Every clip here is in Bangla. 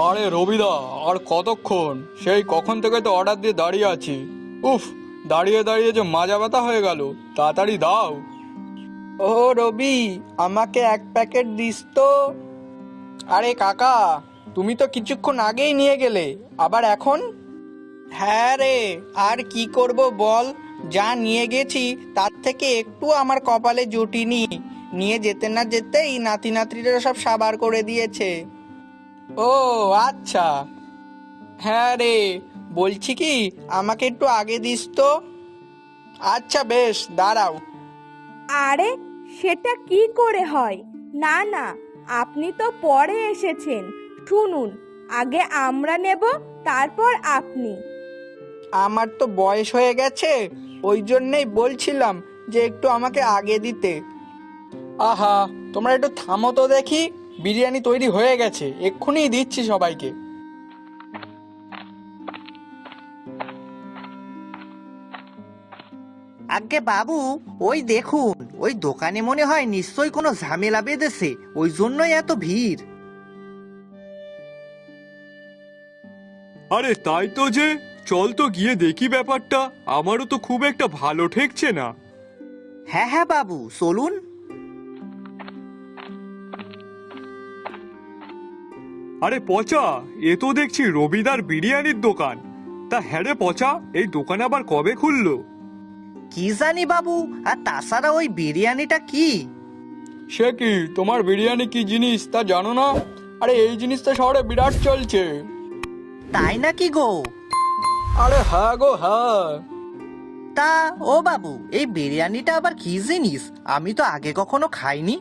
আরে রবিদা, আর কতক্ষণ? সেই কখন থেকে তো অর্ডার দিয়ে দাঁড়িয়ে আছি। উফ, দাঁড়িয়ে দাঁড়িয়ে যে মাজা ব্যথা হয়ে গেল। তাড়াতাড়ি দাও। ও রবি, আমাকে এক প্যাকেট দিস তো। আরে কাকা, তুমি তো কিছুক্ষণ আগেই নিয়ে গেলে, আবার এখন? হ্যাঁ রে, আর কি করব বল। যা নিয়ে গেছি তার থেকে একটু আমার কপালে জুটিনি। নিয়ে যেতে না যেতেই নাতি নাতনিরা সব সাবার করে দিয়েছে। ও আচ্ছা। হ্যাঁ রে, বলছি কি, আমাকে একটু আগে দিস তো। আচ্ছা বেশ, দাঁড়াও। আরে, সেটা কি করে হয়? না না, আপনি তো পরে এসেছেন। শুনুন, আগে আমরা নেব, তারপর আপনি। আমার তো বয়স হয়ে গেছে, ওই জন্যেই বলছিলাম যে একটু আমাকে আগে দিতে। আহা, তোমরা একটু থামো তো দেখি। বিরিয়ানি তৈরি হয়ে গেছে, এক্ষুনি দিচ্ছি সবাইকে। আজ্ঞে বাবু, ওই দেখুন, ওই দোকানে মনে হয় নিশ্চয়ই কোনো ঝামেলা বেঁধেছে, ওই জন্যই এত ভিড়। আরে তাই তো, যে চল তো গিয়ে দেখি ব্যাপারটা। আমারও তো খুব একটা ভালো ঠেকছে না। হ্যাঁ হ্যাঁ বাবু, চলুন। আরে পচা, এ তো দেখছি রবিদার বিরিয়ানির দোকান। তা হ্যাঁ রে পচা, এই দোকান আবার কবে খুললো? কি জানি বাবু, আর তাছাড়া ওই বিরিয়ানিটা কি? সে কি, তোমার বিরিয়ানি কি জিনিস তা জানো না? আরে এই জিনিসটা শহরে বিরাট চলছে। তাই নাকি গো? আরে হ্যাঁ গো হ্যাঁ। তা ও বাবু, এই বিরিয়ানিটা আবার কি জিনিস? আমি তো আগে কখনো খাইনি।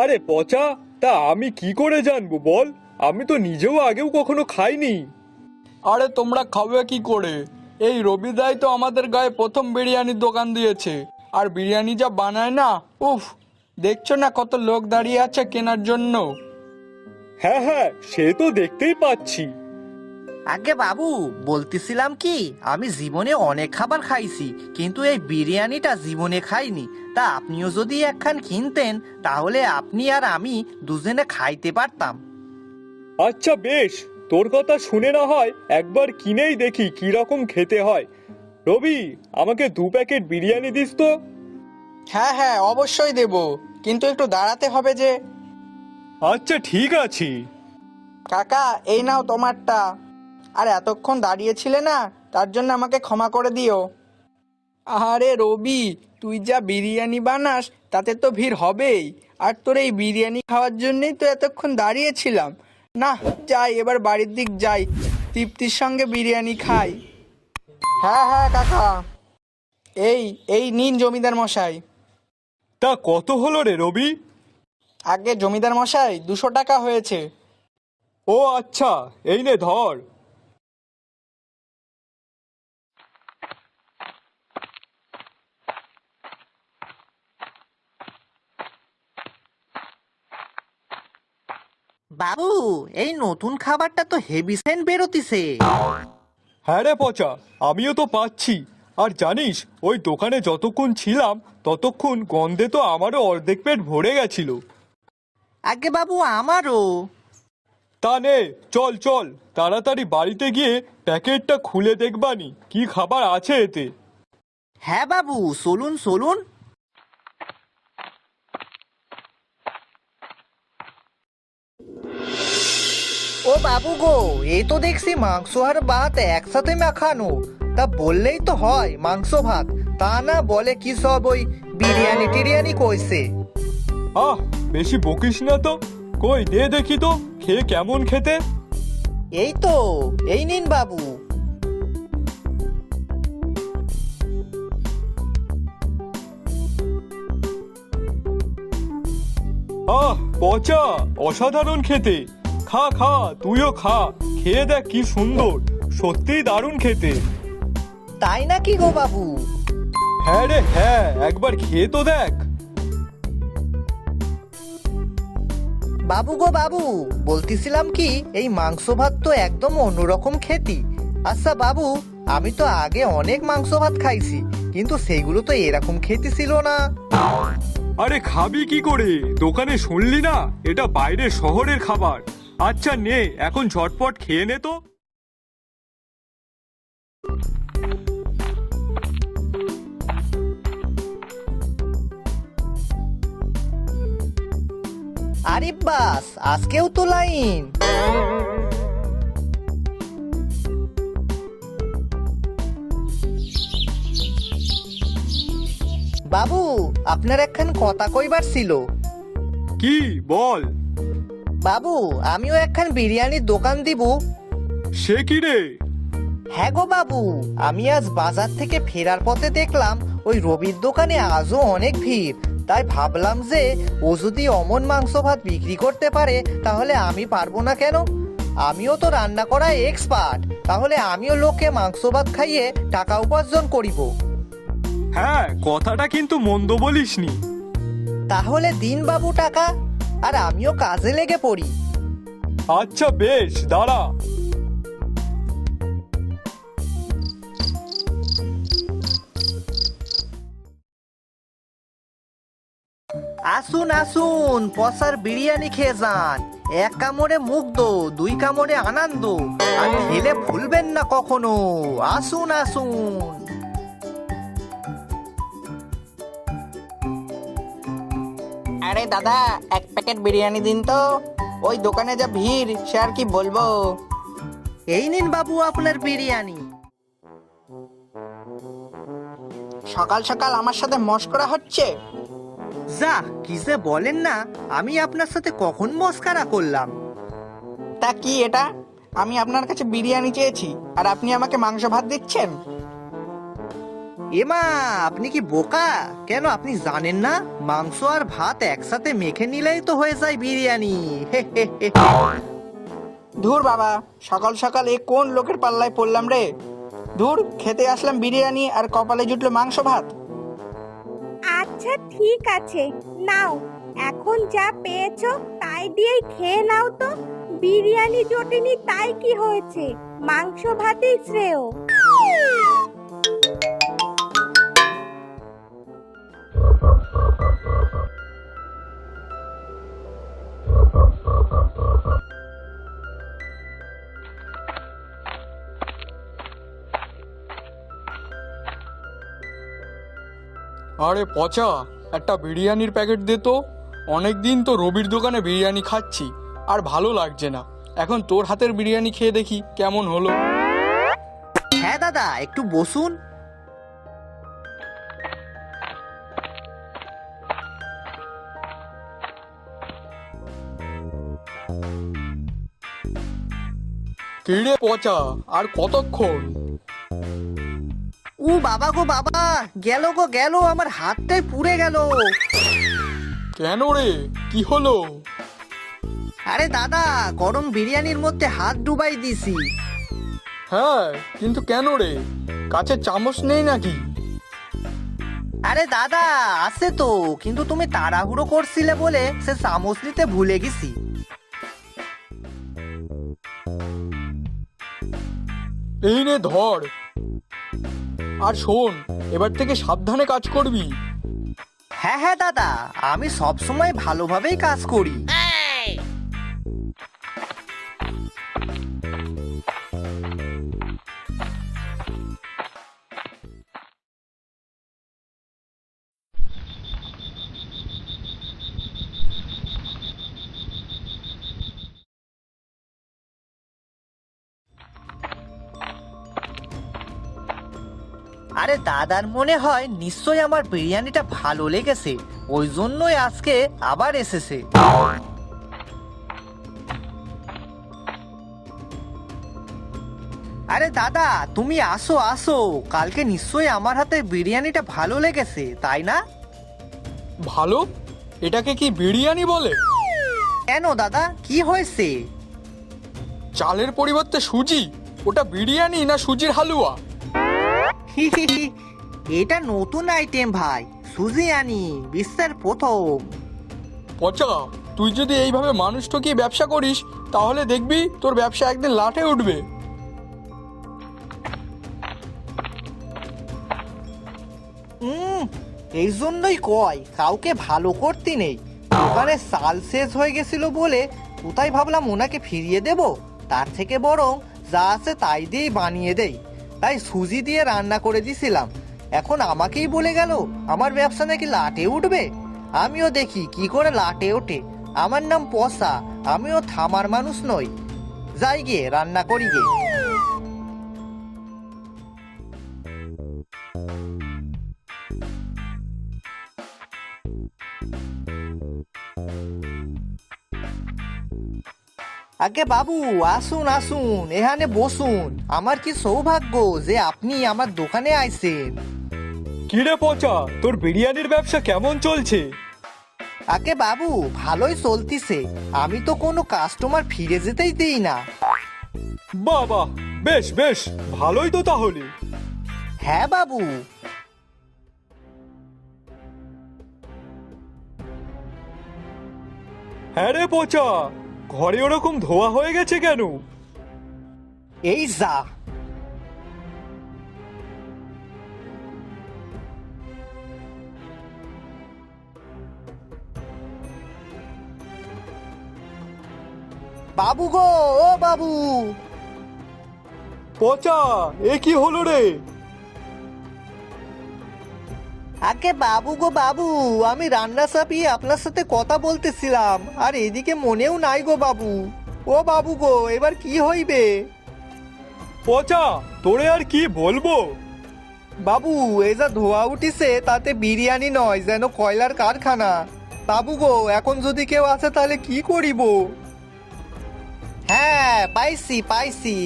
আরে পচা, তা আমি কি করে জানবো বল? আমি তো নিজেও আগেও কখনো খাইনি। আরে তোমরা খাবে কি করে? এই রবিদাই তো আমাদের গায়ে প্রথম বিরিয়ানির দোকান দিয়েছে। আর বিরিয়ানি যা বানায় না, উফ! দেখছো না কত লোক দাঁড়িয়ে আছে কেনার জন্য? হ্যাঁ হ্যাঁ, সে তো দেখতেই পাচ্ছি। আগে বাবু, বলতেছিলাম কি, আমি জীবনে অনেক খাবার খাইছি, কিন্তু এই বিরিয়ানিটা জীবনে খাইনি। তা আপনিও যদি একখান কিনতেন, তাহলে আপনি আর আমি দুজনে খাইতে পারতাম। আচ্ছা বেশ, তোর কথা শুনে না হয় একবার কিনেই দেখি কি রকম খেতে হয়। রবি, আমাকে 2 প্যাকেট বিরিয়ানি দিস তো। হ্যাঁ হ্যাঁ, অবশ্যই দেব, কিন্তু একটু দাঁড়াতে হবে যে। আচ্ছা ঠিক আছে। কাকা, এই নাও তোমারটা। আর এতক্ষণ দাঁড়িয়েছিলে না, তার জন্য আমাকে ক্ষমা করে দিও। আরে রবি, তুই যা বিরিয়ানি বানাস তাতে তো ভিড় হবেই। আর তোর এই বিরিয়ানি খাওয়ার জন্যই তো এতক্ষণ দাঁড়িয়েছিলাম। না, যাই এবার বাড়ির দিক যাই, তৃপ্তির সঙ্গে বিরিয়ানি খাই। হ্যাঁ হ্যাঁ কাকা, এই এই নিন জমিদার মশাই। তা কত হলো রে রবি? আগে জমিদার মশাই, 200 টাকা হয়েছে। ও আচ্ছা, এই নে ধর। বাবু, এই নতুন খাবারটা তো হেভি সেন্ট বেরোতিছে। হ্যাঁ রে পচা, আমিও তো পাচ্ছি। আর জানিস, ওই দোকানে যতক্ষণ ছিলাম ততক্ষণ গন্ধে তো আমারও অর্ধেক পেট ভরে গেছিল। আগে বাবু, আমারও। তা নে, চল চল, তাড়াতাড়ি বাড়িতে গিয়ে প্যাকেটটা খুলে দেখবানি কি খাবার আছে এতে। হ্যাঁ বাবু, চলুন চলুন। ও বাবু গো, এই তো দেখছি মাংস আর ভাত একসাথে মাখানো। তা বললেই তো হয় মাংস ভাত, তা না বলে কি সব ওই বিরিয়ানি টিরিয়ানি কইছে। আহ, বেশি বকিস না তো। কই দে দেখি তো, খেয়ে কেমন খেতে। এই তো, এই নিন বাবু। আহ পচা, অসাধারণ খেতে। খা খা, তুইও খা। খেয়ে দেখ কি সুন্দর, সত্যিই দারুণ খেতে। তাই নাকি গো বাবু? হ্যাঁ রে হ্যাঁ, একবার খেয়ে তো দেখ। বাবু গো বাবু, বলতেছিলাম কি, এই মাংস ভাত তো একদম অন্যরকম খেতি। আচ্ছা বাবু, আমি তো আগে অনেক মাংস ভাত খাইছি, কিন্তু সেগুলো তো এরকম খেতে ছিল না। আরে খাবি কি করে? দোকানে শুনলি না, এটা বাইরের শহরের খাবার। আচ্ছা নে, এখন ঝটপট খেয়ে নে তো। আরে বাস, আজকেও তো লাইন। বাবু, আপনার একখান কথা কইবার ছিল। কি বল? বাবু, আমিও একখান বিরিয়ানির দোকান দিব। সে কি রে? হ্যাঁ গো বাবু, আমি আজ বাজার থেকে ফেরার পথে দেখলাম ওই রবির দোকানে আজও অনেক ভিড়। তাই ভাবলাম যে ও যদি অমন মাংস ভাত বিক্রি করতে পারে তাহলে আমি পারবো না কেন? আমিও তো রান্না করায় এক্সপার্ট, তাহলে আমিও লোককে মাংস ভাত খাইয়ে টাকা উপার্জন করিব। হ্যাঁ, কথাটা কিন্তু মন্দ বলিসনি। তাহলে দিন বাবু টাকা, আর আমিও কাজে লেগে পড়ি। আচ্ছা বেশ, দাঁড়া। আসুন আসুন, পসার বিরিয়ানি খেয়ে যান। এক কামড়ে মুগ্ধ, দুই কামড়ে আনন্দ, আর খেলে ভুলবেন না কখনো। আসুন আসুন। আরে দাদা, এক প্যাকেট বিরিয়ানি দিন তো। ওই দোকানে যা ভিড়, সে আর কি বলবো। এই নিন বাবু আপনার বিরিয়ানি। সকাল সকাল আমার সাথে মশকরা হচ্ছে। যা কি যে বলেন না, আমি আপনার সাথে কখন মস্কারা করলাম? তা কি এটা? আমি আপনার কাছে বিরিয়ানি চেয়েছি আর আপনি আমাকে মাংস ভাত দিচ্ছেন। এমা, আপনি কি বোকা? কেন আপনি জানেন না মাংস আর ভাত একসাথে মেখে নিলেই তো হয়ে যায় বিরিয়ানি? হে হে হে। ধুর বাবা, সকাল সকাল এ কোন লোকের পাল্লায় পড়লাম রে। ধুর, খেতে আসলাম বিরিয়ানি আর কপালে জুটলো মাংস ভাত। আচ্ছা ঠিক আছে, নাও, এখন যা পেয়েছো তাই দিয়েই খেয়ে নাও তো। বিরিয়ানি জোটেনি তাই কি হয়েছে, মাংস ভাতেই শ্রেয়। আরে পচা, একটা বিরিয়ানির প্যাকেট দে তো। অনেকদিন তো রবির দোকানে বিরিয়ানি খাচ্ছি, আর ভালো লাগছে না। এখন তোর হাতের বিরিয়ানি খেয়ে দেখি কেমন হলো। হ্যাঁ দাদা, একটু বসুন। কিরে পচা, আর কতক্ষণ? ও বাবা গো বাবা, গেল গো গেল, আমার হাতটাই পুড়ে গেল। কেন রে, কি হলো? আরে দাদা, গরম বিরিয়ানির মধ্যে হাত ডুবাই দিছি। হ্যাঁ, কিন্তু কেন রে? কাছে চামচ নেই নাকি? আরে দাদা, আছে তো, কিন্তু তুমি তাড়াহুড়ো করছিলে বলে সে চামচ নিতে ভুলে গেছি। এই নে ধর। আর শোন, এবার থেকে সাবধানে কাজ করবি। হ্যাঁ হ্যাঁ দাদা, আমি সব সময় ভালোভাবেই কাজ করি। আরে দাদার মনে হয় নিশ্চয়ই আমার বিরিয়ানিটা ভালো লেগেছে, ওই জন্যই আজকে আবার এসেছে। আরে দাদা, তুমি আসো আসো, কালকে নিশ্চয়ই আমার হাতে বিরিয়ানিটা ভালো লেগেছে, তাই না? ভালো? এটাকে কি বিরিয়ানি বলে? কেন দাদা, কি হয়েছে? চালের পরিবর্তে সুজি? ওটা বিরিয়ানি না সুজির হালুয়া? এটা নতুন আইটেম ভাই, সুজি আনি বিশ্বের প্রথম। পচা, তুই যদি এইভাবে মানুষ ঠকিয়ে ব্যবসা করিস তাহলে দেখবি তোর ব্যবসা একদিন লাটে উঠবে। এই জন্যই কয় কাউকে ভালো করতে নেই। দোকানে চাল শেষ হয়ে গেছিল বলে কোথায় ভাবলাম ওনাকে ফিরিয়ে দেব, তার থেকে বরং যা আছে তাই দিয়েই বানিয়ে দেই। তাই সুজি দিয়ে রান্না করে দিছিলাম। এখন আমাকেই বলে গেল আমার ব্যবসা নাকি লাটে উঠবে। আমিও দেখি কি করে লাটে ওঠে। আমার নাম পসা, আমিও থামার মানুষ নই। যাই গিয়ে রান্না করি গে। আগে বাবু, আসুন আসুন, এখানে বসুন। আমার কি সৌভাগ্য যে আপনি আমার দোকানে আইছেন। কিরে পচা, তোর বিরিয়ানির ব্যবসা কেমন চলছে? আগে বাবু, ভালোই চলতিছে। আমি তো কোনো কাস্টমার ফিরে যেতেই দিই না। বাহ বাহ, বেশ বেশ, ভালোই তো তাহলে। হ্যাঁ বাবু। হ্যাঁ রে পচা, ঘরে ওরকম ধোয়া হয়ে গেছে কেন? এই যা। বাবু গো, ও বাবু। পচা, এ কি হলো রে? আগে বাবু গো বাবু, আমি রান্না চাপিয়ে আপনার সাথে কথা বলতেছিলাম, আর এদিকে মনেও নাই গো বাবু। ও বাবু গো, এবার কি হইবে? পচা, তোরে আর কি বলবো? বাবু, এই যা ধোয়া উঠিছে তাতে বিরিয়ানি নয়, যেন কয়লার কারখানা। বাবু গো, এখন যদি কেউ আসে তাহলে কি করিব? হ্যাঁ, পাইছি পাইছি।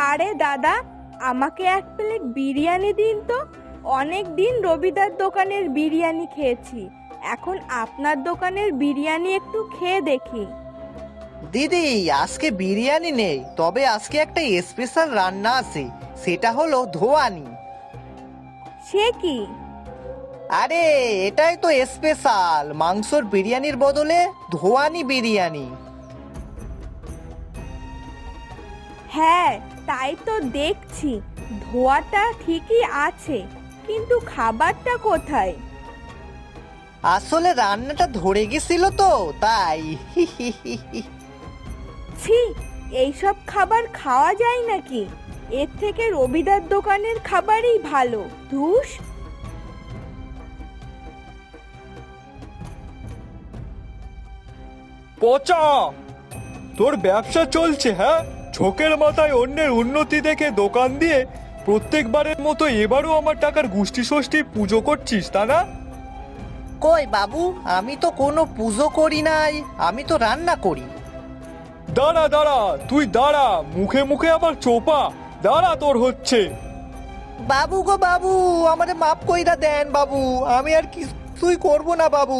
আরে দাদা, আমাকে এক প্লেট বিরিয়ানি দিন তো। অনেক দিন রবিদার দোকানের বিরিয়ানি খেয়েছি, এখন আপনার দোকানের বিরিয়ানি একটু খেয়ে দেখি। দিদি, আজকে বিরিয়ানি নেই, তবে আজকে একটা স্পেশাল রান্না আছে, সেটা হলো ধোয়ানি। সে কি? আরে এটাই তো স্পেশাল, মাংসর বিরিয়ানির বদলে ধোয়ানি বিরিয়ানি। হ্যাঁ, তাই তো দেখছি। ধোয়াটা ঠিকই আছে, কিন্তু খাবারটা কোথায়? আসলে রান্নাটা ধরে গেছিল তো তাই। ছি, এইসব খাবার খাওয়া যায় নাকি? এর থেকে রবিদার দোকানের খাবারই ভালো। ধুস। পচা, তোর ব্যবসা চলছে? হ্যাঁ, ঝোঁকের মাথায় অন্যের উন্নতি দেখে দোকান দিয়ে প্রত্যেকবারের মতো এবারও আমার টাকার গুষ্টি ষষ্ঠী পুজো করছিস, তা না? কই বাবু, আমি তো কোনো পুজো করি নাই, আমি তো রান্না করি। দাঁড়া দাঁড়া, তুই দাঁড়া, মুখে মুখে আবার চোপা। দাঁড়া, তোর হচ্ছে। বাবু গো বাবু, আমারে মাফ কইরা দেন বাবু, আমি আর কিছুই করব না বাবু।